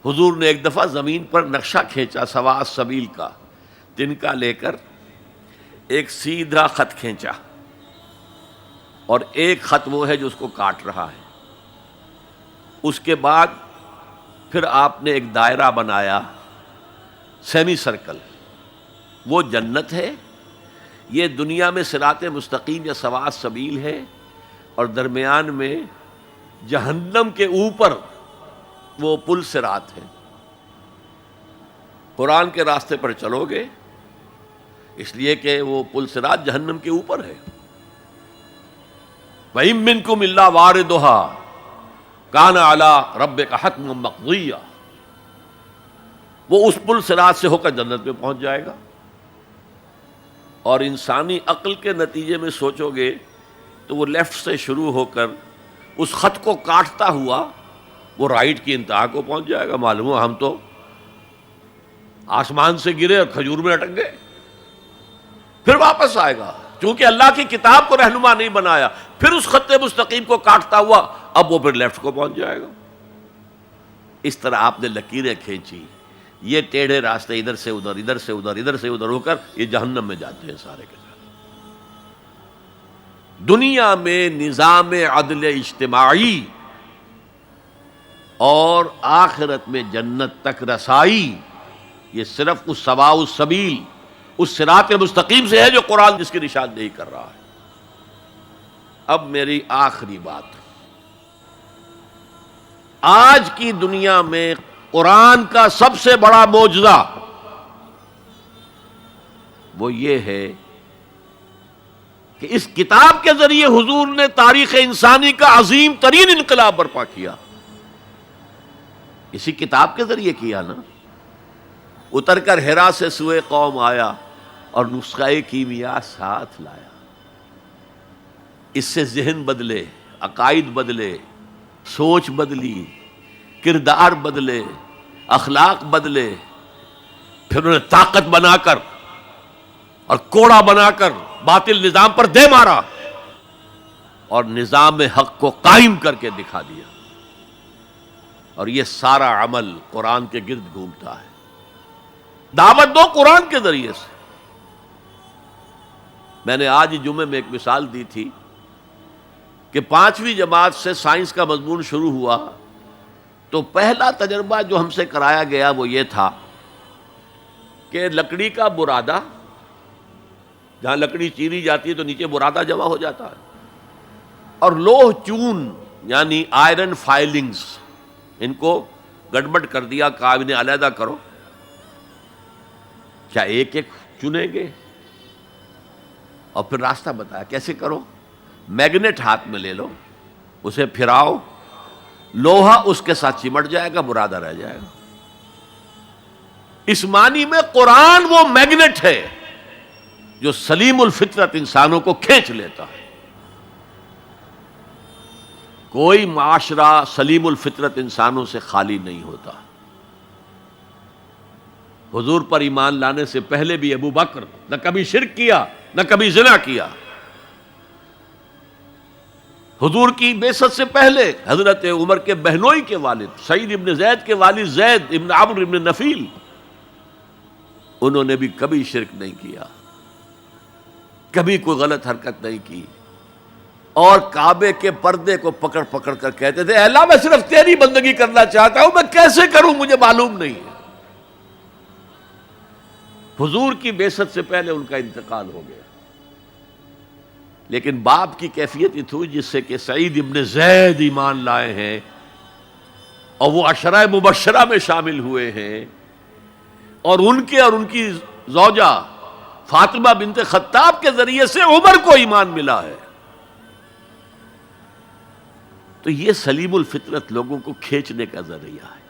حضور نے ایک دفعہ زمین پر نقشہ کھینچا سواء السبیل کا، تنکا لے کر ایک سیدھا خط کھینچا، اور ایک خط وہ ہے جو اس کو کاٹ رہا ہے۔ اس کے بعد پھر آپ نے ایک دائرہ بنایا، سیمی سرکل، وہ جنت ہے، یہ دنیا میں صراط مستقیم یا سواء السبیل ہے، اور درمیان میں جہنم کے اوپر وہ پل صراط ہے۔ قرآن کے راستے پر چلو گے اس لیے کہ وہ پل صراط جہنم کے اوپر ہے۔ وَإِن مِّنكُمْ إِلَّا وَارِدُهَا كَانَ عَلَىٰ رَبِّكَ حَتْمًا مَّقْضِيًّا، وہ اس پل صراط سے ہو کر جنت میں پہنچ جائے گا۔ اور انسانی عقل کے نتیجے میں سوچو گے تو وہ لیفٹ سے شروع ہو کر اس خط کو کاٹتا ہوا وہ رائٹ کی انتہا کو پہنچ جائے گا۔ معلوم ہوا ہم تو آسمان سے گرے اور کھجور میں اٹک گئے، پھر واپس آئے گا، چونکہ اللہ کی کتاب کو رہنما نہیں بنایا، پھر اس خط مستقیم کو کاٹتا ہوا اب وہ پھر لیفٹ کو پہنچ جائے گا۔ اس طرح آپ نے لکیریں کھینچی، یہ ٹیڑھے راستے ادھر سے ادھر، ادھر سے ادھر، ادھر سے ادھر ہو کر یہ جہنم میں جاتے ہیں سارے کے سارے۔ دنیا میں نظام عدل اجتماعی اور آخرت میں جنت تک رسائی، یہ صرف اس سواء السبیل، اس صراط مستقیم سے ہے جو قرآن جس کی نشاندہی کر رہا ہے۔ اب میری آخری بات، آج کی دنیا میں قرآن کا سب سے بڑا معجزہ وہ یہ ہے کہ اس کتاب کے ذریعے حضور نے تاریخ انسانی کا عظیم ترین انقلاب برپا کیا۔ اسی کتاب کے ذریعے کیا نا، اتر کر حرا سے سوئے قوم آیا اور نسخہ کیمیا ساتھ لایا۔ اس سے ذہن بدلے، عقائد بدلے، سوچ بدلی، کردار بدلے، اخلاق بدلے، پھر انہیں طاقت بنا کر اور کوڑا بنا کر باطل نظام پر دے مارا اور نظام حق کو قائم کر کے دکھا دیا۔ اور یہ سارا عمل قرآن کے گرد گھومتا ہے۔ دعوت دو قرآن کے ذریعے سے۔ میں نے آج جمعے میں ایک مثال دی تھی کہ 5ویں جماعت سے سائنس کا مضمون شروع ہوا تو پہلا تجربہ جو ہم سے کرایا گیا وہ یہ تھا کہ لکڑی کا برادہ، جہاں لکڑی چیری جاتی ہے تو نیچے برادہ جمع ہو جاتا ہے، اور لوہ چون یعنی آئرن فائلنگز، ان کو گڑبڑ کر دیا، کہا انہیں علیحدہ کرو۔ کیا ایک ایک چنیں گے؟ اور پھر راستہ بتایا کیسے کرو۔ میگنیٹ ہاتھ میں لے لو، اسے پھراؤ، لوہا اس کے ساتھ چمٹ جائے گا، برادہ رہ جائے گا۔ اس معنی میں قرآن وہ میگنیٹ ہے جو سلیم الفطرت انسانوں کو کھینچ لیتا ہے۔ کوئی معاشرہ سلیم الفطرت انسانوں سے خالی نہیں ہوتا۔ حضور پر ایمان لانے سے پہلے بھی ابو بکر نہ کبھی شرک کیا، نہ کبھی زنا کیا۔ حضور کی بعثت سے پہلے حضرت عمر کے بہنوئی کے والد سعید ابن زید کے والد زید ابن عمرو ابن نفیل، انہوں نے بھی کبھی شرک نہیں کیا، کبھی کوئی غلط حرکت نہیں کی، اور کعبے کے پردے کو پکڑ پکڑ کر کہتے تھے اے اللہ میں صرف تیری بندگی کرنا چاہتا ہوں، میں کیسے کروں مجھے معلوم نہیں ہے۔ حضور کی بعثت سے پہلے ان کا انتقال ہو گیا، لیکن باپ کی کیفیت یہ تھی جس سے کہ سعید ابن زید ایمان لائے ہیں اور وہ عشرہ مبشرہ میں شامل ہوئے ہیں، اور ان کی زوجہ فاطمہ بنت خطاب کے ذریعے سے عمر کو ایمان ملا ہے۔ تو یہ سلیم الفطرت لوگوں کو کھینچنے کا ذریعہ ہے۔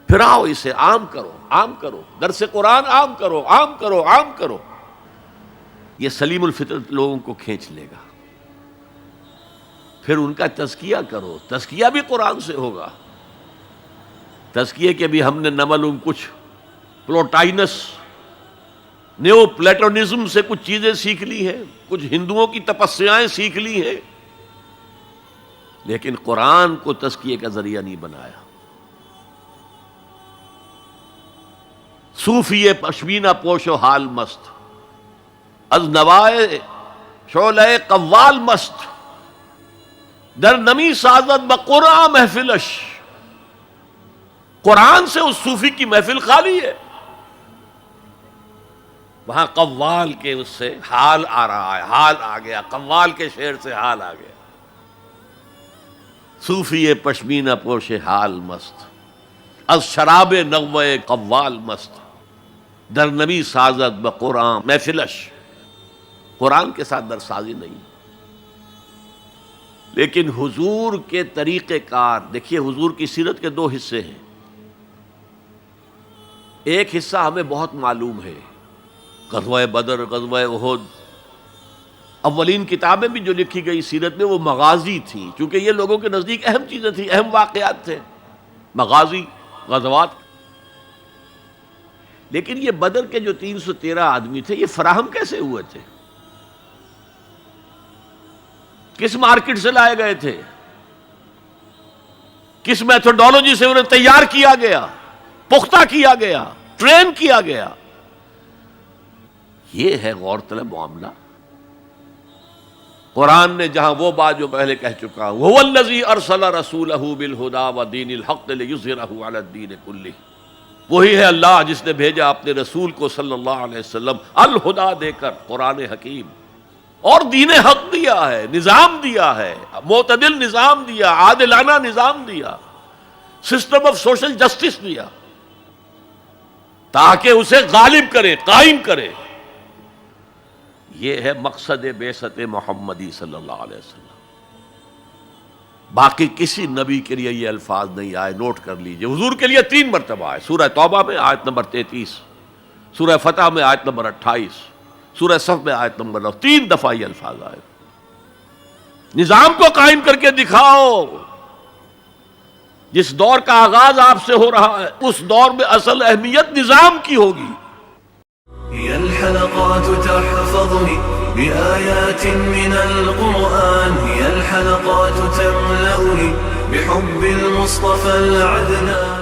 پھراؤ اسے، عام کرو، عام کرو، درس قرآن عام کرو، عام کرو، عام کرو، یہ سلیم الفطرت لوگوں کو کھینچ لے گا۔ پھر ان کا تزکیہ کرو، تزکیہ بھی قرآن سے ہوگا۔ تزکیے کے بھی ہم نے نمل کچھ پلوٹائنس نیو پلیٹونزم سے کچھ چیزیں سیکھ لی ہیں، کچھ ہندوؤں کی تپسیائیں سیکھ لی ہیں، لیکن قرآن کو تزکیے کا ذریعہ نہیں بنایا۔ صوفی پشمینہ پوش و حال مست، از نوائے شعلہ قوال مست، در نمی سازد بقرآن محفلش. قرآن سے اس صوفی کی محفل خالی ہے، وہاں قوال کے اس سے حال آ رہا ہے، حال آ گیا، قوال کے شعر سے حال آ گیا. صوفی پشمینہ پوش حال مست، از شراب نغمہ قوال مست، در نمی سازد بقرآن محفلش. قرآن کے ساتھ در سازی نہیں. لیکن حضور کے طریقہ کار دیکھیے، حضور کی سیرت کے دو حصے ہیں. ایک حصہ ہمیں بہت معلوم ہے، غزوہ بدر، غزوہ احد. اولین کتابیں بھی جو لکھی گئی سیرت میں وہ مغازی تھیں، چونکہ یہ لوگوں کے نزدیک اہم چیزیں تھیں، اہم واقعات تھے، مغازی، غزوات. لیکن یہ بدر کے جو 313 آدمی تھے، یہ فراہم کیسے ہوئے تھے؟ کس مارکیٹ سے لائے گئے تھے؟ کس میتھڈالوجی سے انہیں تیار کیا گیا، پختہ کیا گیا، ٹرین کیا گیا؟ یہ ہے غور طلب معاملہ. قرآن نے جہاں وہ بات جو پہلے کہہ چکا ہوں، هو الذی ارسل رسولہ بالہدی ودین الحق لیظہرہ علی الدین کلہ، وہی ہے اللہ جس نے بھیجا اپنے رسول کو صلی اللہ علیہ وسلم الہدی دے کر، قرآن حکیم اور دین حق دیا ہے، نظام دیا ہے، معتدل نظام دیا، عادلانہ نظام دیا، سسٹم آف سوشل جسٹس دیا، تاکہ اسے غالب کرے، قائم کرے. یہ ہے مقصد بعثت محمدی صلی اللہ علیہ وسلم. باقی کسی نبی کے لیے یہ الفاظ نہیں آئے، نوٹ کر لیجئے. حضور کے لیے 3 مرتبہ آئے، سورہ توبہ میں آیت نمبر 33، سورہ فتح میں آیت نمبر 28، سورہ صف میں آیت نمبر 9، 3 دفعہ یہ الفاظ آئے. نظام کو قائم کر کے دکھاؤ. جس دور کا آغاز آپ سے ہو رہا ہے، اس دور میں اصل اہمیت نظام کی ہوگی. هي الحلقات تحفظني بآيات من القرآن، هي الحلقات تملأني بحب المصطفى العدنان.